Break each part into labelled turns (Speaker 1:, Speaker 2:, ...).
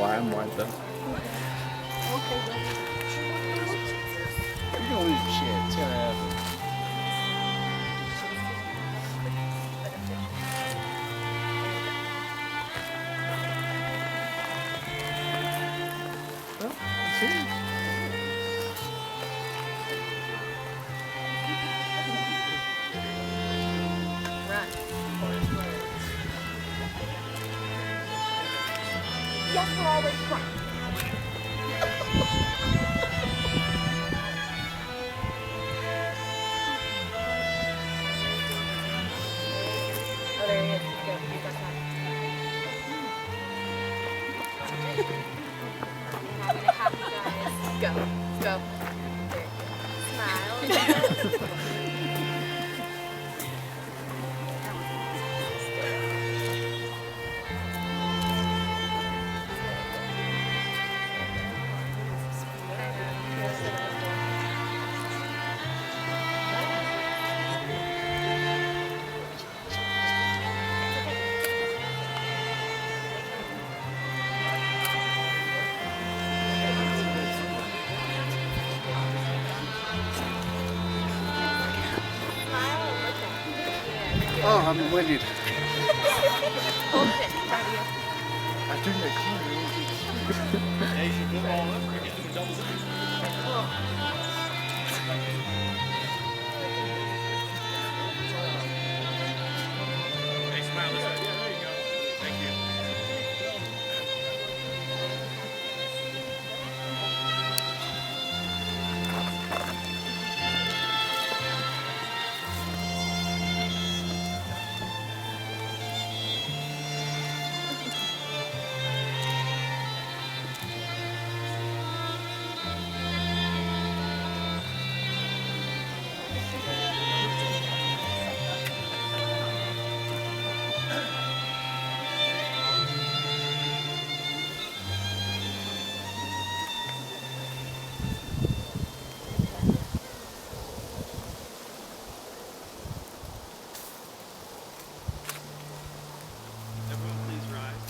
Speaker 1: I'm white though.
Speaker 2: You're gonna lose your shit. It's gonna happen.
Speaker 3: Yes, we're always front. Oh, there he is. He's good. He's outside. Having a happy guys. Go. Go. There you go. Smile.
Speaker 2: Oh, I'm winded.
Speaker 3: Hold it. Proud of you.
Speaker 2: I do my car.
Speaker 4: Yeah, you should move all up. You're getting the double speed. Hey, smile this way. Yeah, there you go. Thank you. Everyone please rise.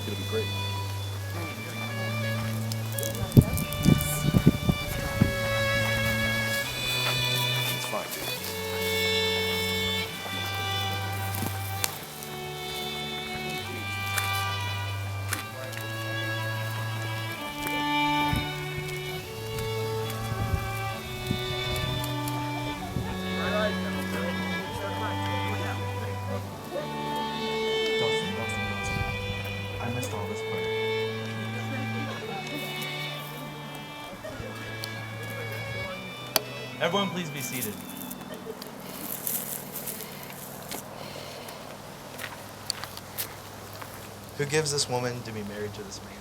Speaker 1: It'll be great. It's fine, dude. I missed all this part.
Speaker 4: Everyone please be seated.
Speaker 5: Who gives this woman to be married to this man?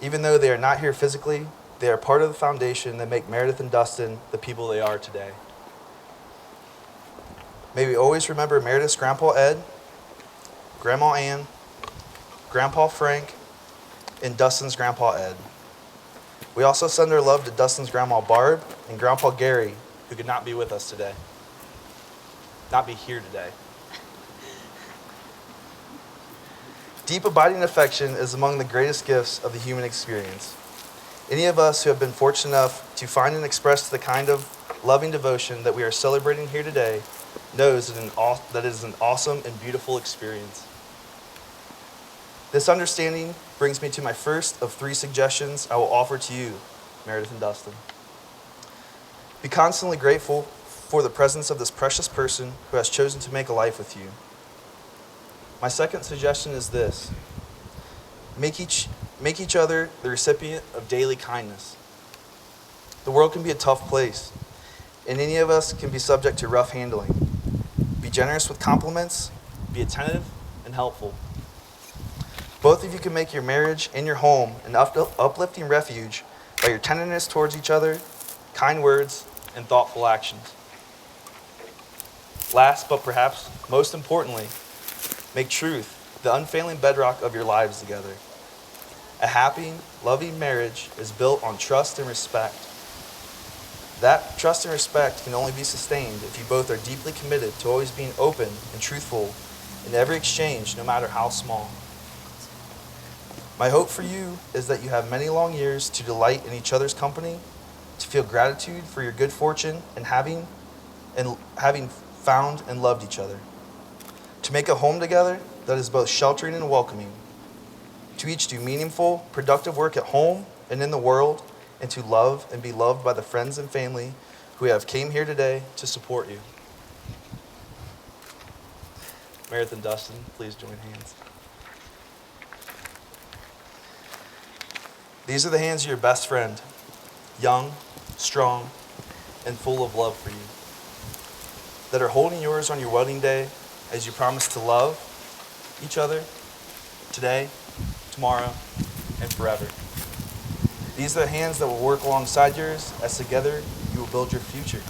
Speaker 5: Even though they are not here physically, they are part of the foundation that make Meredith and Dustyn the people they are today. May we always remember Meredith's Grandpa Ed, Grandma Ann, Grandpa Frank, and Dustyn's Grandpa Ed. We also send our love to Dustyn's Grandma Barb and Grandpa Gary, who could not be with us today. Not be here today. Deep, abiding affection is among the greatest gifts of the human experience. Any of us who have been fortunate enough to find and express the kind of loving devotion that we are celebrating here today knows that it is an awesome and beautiful experience. This understanding brings me to my first of 3 suggestions I will offer to you, Meredith and Dustyn. Be constantly grateful for the presence of this precious person who has chosen to make a life with you. My second suggestion is this: make each other the recipient of daily kindness. The world can be a tough place, and any of us can be subject to rough handling. Be generous with compliments, be attentive and helpful. Both of you can make your marriage and your home an uplifting refuge by your tenderness towards each other, kind words, and thoughtful actions. Last, but perhaps most importantly, make truth the unfailing bedrock of your lives together. A happy, loving marriage is built on trust and respect. That trust and respect can only be sustained if you both are deeply committed to always being open and truthful in every exchange, no matter how small. My hope for you is that you have many long years to delight in each other's company, to feel gratitude for your good fortune in having found and loved each other, to make a home together that is both sheltering and welcoming, to each do meaningful, productive work at home and in the world, and to love and be loved by the friends and family who have came here today to support you. Meredith and Dustyn, please join hands. These are the hands of your best friend, young, strong, and full of love for you, that are holding yours on your wedding day as you promise to love each other today, tomorrow, and forever. These are the hands that will work alongside yours as together you will build your future.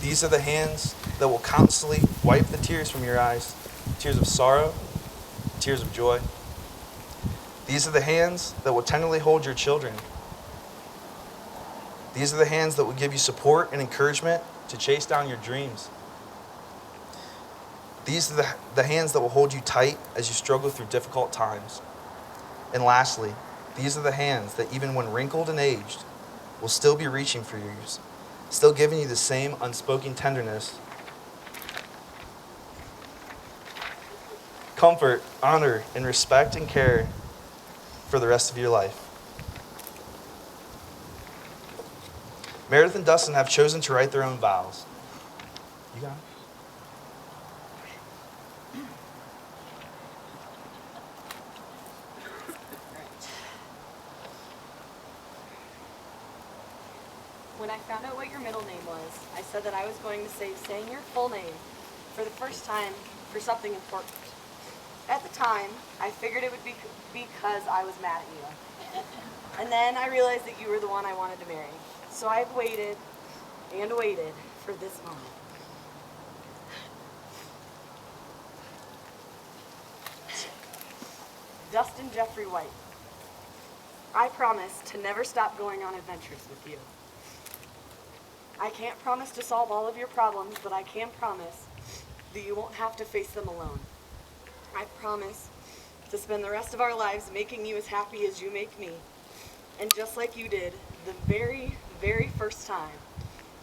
Speaker 5: These are the hands that will constantly wipe the tears from your eyes, tears of sorrow, tears of joy. These are the hands that will tenderly hold your children. These are the hands that will give you support and encouragement to chase down your dreams. These are the hands that will hold you tight as you struggle through difficult times. And lastly, these are the hands that even when wrinkled and aged, will still be reaching for yours, still giving you the same unspoken tenderness, comfort, honor, and respect and care for the rest of your life. Meredith and Dustyn have chosen to write their own vows. You got it?
Speaker 3: When I found out what your middle name was, I said that I was going to save saying your full name for the first time for something important. At the time, I figured it would be because I was mad at you. And then I realized that you were the one I wanted to marry. So I've waited and waited for this moment. Dustyn Jeffrey Whyte, I promise to never stop going on adventures with you. I can't promise to solve all of your problems, but I can promise that you won't have to face them alone. I promise to spend the rest of our lives making you as happy as you make me. And just like you did the very, very first time,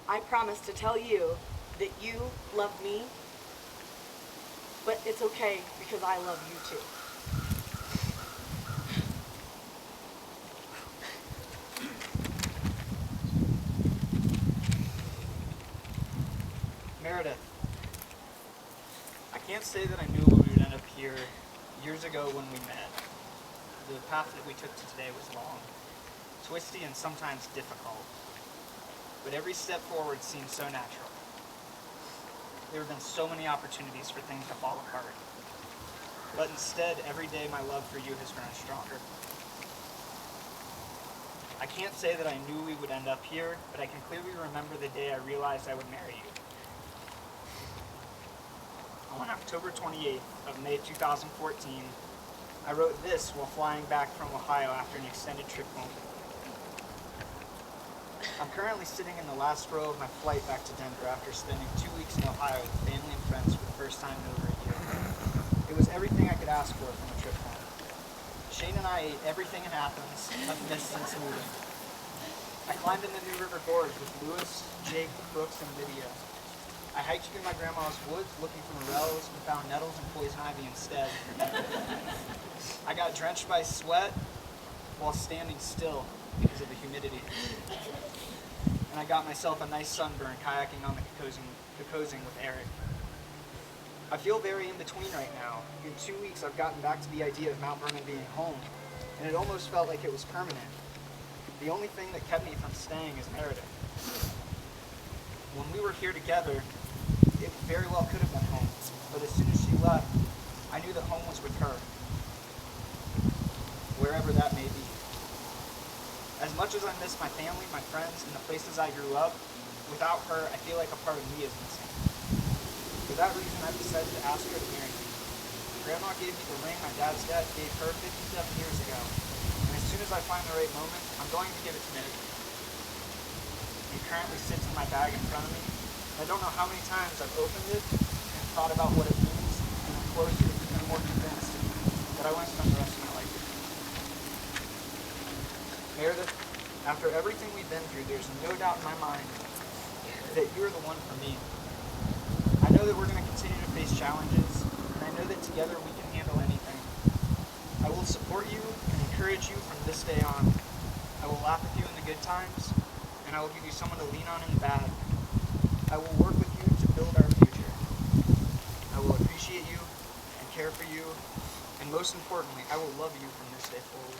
Speaker 3: I promise to tell you that you love me, but it's okay because I love you too.
Speaker 6: Meredith, I can't say that I knew we would end up here years ago when we met. The path that we took to today was long, twisty, and sometimes difficult. But every step forward seemed so natural. There have been so many opportunities for things to fall apart. But instead, every day my love for you has grown stronger. I can't say that I knew we would end up here, but I can clearly remember the day I realized I would marry you. On October 28th of May 2014, I wrote this while flying back from Ohio after an extended trip home. I'm currently sitting in the last row of my flight back to Denver after spending 2 weeks in Ohio with family and friends for the first time in over a year. It was everything I could ask for from a trip home. Shane and I ate everything in Athens I've missed since moving. I climbed into New River Gorge with Lewis, Jake, Brooks, and Lydia. I hiked through my grandma's woods looking for morels and found nettles and poison ivy instead. I got drenched by sweat while standing still because of the humidity. And I got myself a nice sunburn kayaking on the Kokosing with Eric. I feel very in between right now. In 2 weeks, I've gotten back to the idea of Mount Vernon being home, and it almost felt like it was permanent. The only thing that kept me from staying is Meredith. When we were here together, it very well could have been home, but as soon as she left, I knew that home was with her, wherever that may be. As much as I miss my family, my friends, and the places I grew up, without her, I feel like a part of me is missing. For that reason, I've decided to ask her to marry me. Grandma gave me the ring my dad's dad gave her 57 years ago, and as soon as I find the right moment, I'm going to give it to Meredith. It currently sits in my bag in front of me. I don't know how many times I've opened it and thought about what it means, and I'm closer and more convinced that I want to spend the rest of my life with you. Meredith, after everything we've been through, there's no doubt in my mind that you're the one for me. I know that we're going to continue to face challenges, and I know that together we can handle anything. I will support you and encourage you from this day on. I will laugh with you in the good times, and I will give you someone to lean on in the bad. I will work with you to build our future. I will appreciate you and care for you, and most importantly, I will love you from this day forward.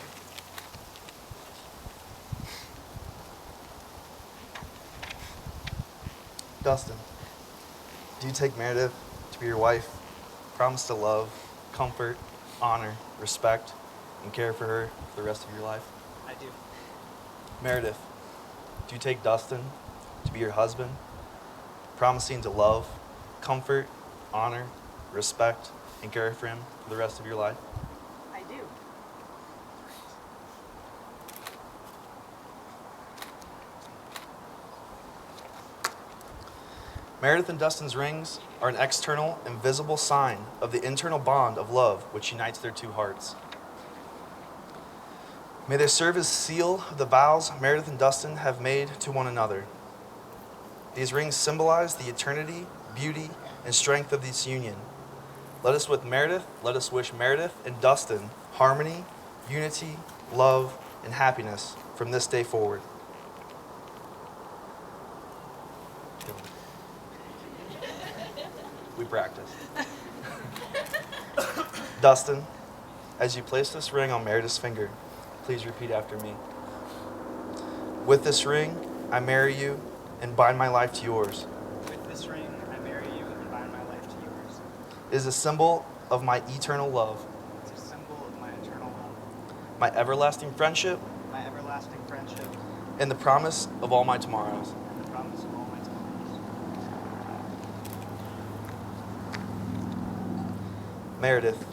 Speaker 5: Dustyn, do you take Meredith to be your wife? Promise to love, comfort, honor, respect, and care for her for the rest of your life?
Speaker 6: I do.
Speaker 5: Meredith, do you take Dustyn to be your husband? Promising to love, comfort, honor, respect, and care for him for the rest of your life?
Speaker 3: I do.
Speaker 5: Meredith and Dustyn's rings are an external and visible sign of the internal bond of love which unites their two hearts. May they serve as seal of the vows Meredith and Dustyn have made to one another. These rings symbolize the eternity, beauty, and strength of this union. Let us wish Meredith and Dustyn harmony, unity, love, and happiness from this day forward. We practice. Dustyn, as you place this ring on Meredith's finger, please repeat after me. With this ring, I marry you and bind my life to yours.
Speaker 6: With this ring, I marry you and bind my life to yours.
Speaker 5: It is a symbol of my eternal love,
Speaker 6: It's a symbol of my eternal love,
Speaker 5: my everlasting friendship,
Speaker 6: my everlasting friendship,
Speaker 5: and the promise of all my tomorrows.
Speaker 6: and the promise of all my tomorrows.
Speaker 5: Meredith,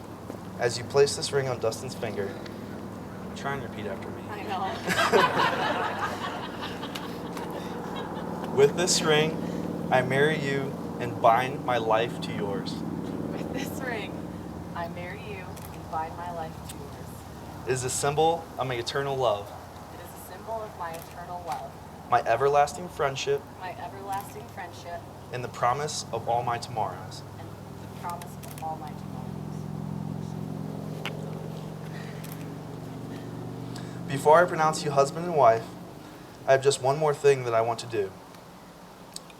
Speaker 5: as you place this ring on Dustyn's finger, try and repeat after me.
Speaker 3: I know.
Speaker 5: With this ring, I marry you and bind my life to yours.
Speaker 3: With this ring, I marry you and bind my life to yours.
Speaker 5: It is a symbol of my eternal love,
Speaker 3: It is a symbol of my eternal love,
Speaker 5: my everlasting friendship,
Speaker 3: my everlasting friendship,
Speaker 5: and the promise of all my tomorrows.
Speaker 3: and the promise of all my tomorrows.
Speaker 5: Before I pronounce you husband and wife, I have just one more thing that I want to do.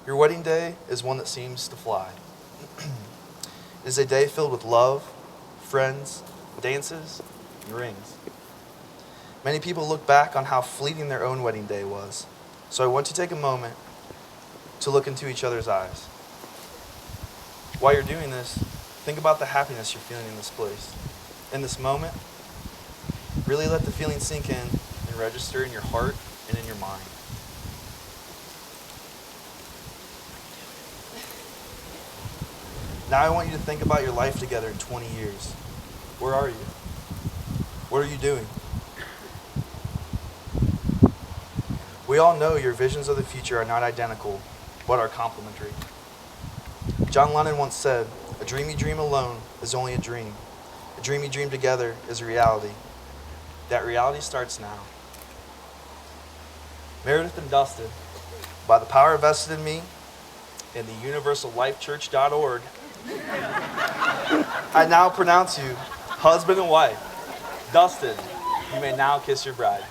Speaker 5: Your wedding day is one that seems to fly. It is a day filled with love, friends, dances, and rings. Many people look back on how fleeting their own wedding day was, so I want to take a moment to look into each other's eyes. While you're doing this, think about the happiness you're feeling in this place. In this moment, really let the feeling sink in and register in your heart and in your mind. Now I want you to think about your life together in 20 years. Where are you? What are you doing? We all know your visions of the future are not identical, but are complementary. John Lennon once said, "A dream you dream alone is only a dream. a dream you dream together is a reality. That reality starts now. Meredith and Dustyn, by the power vested in me in the universallifechurch.org, I now pronounce you husband and wife. Dustyn, you may now kiss your bride.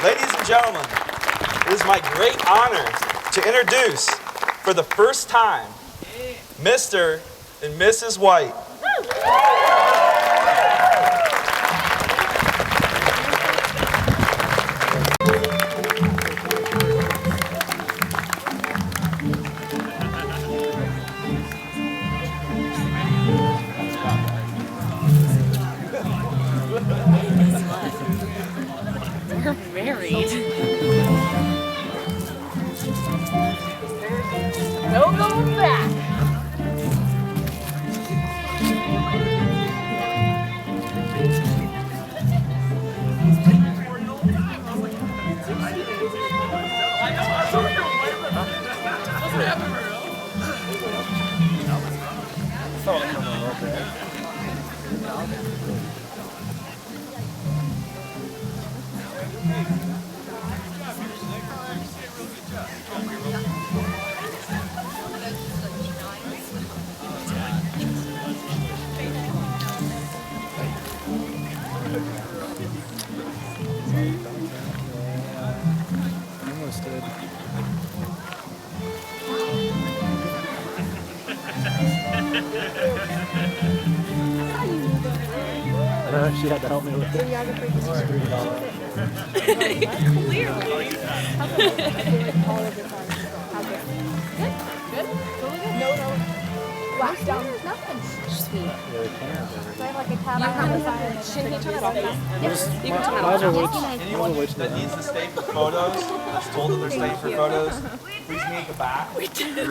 Speaker 5: Ladies and gentlemen, it is my great honor to introduce, for the first time, Mr. and Mrs. Whyte.
Speaker 7: We're married. No going back.
Speaker 2: Almost did. I know she had to help me with it.
Speaker 7: Wax down. Nothing. Sweet.
Speaker 2: Really can.
Speaker 7: I have like a tab. Shouldn't he turn it off? Yes. You can turn it
Speaker 2: Why is
Speaker 7: off.
Speaker 2: there
Speaker 5: Anyone that needs to stay for photos, that's told that they're staying for photos, please meet at the back.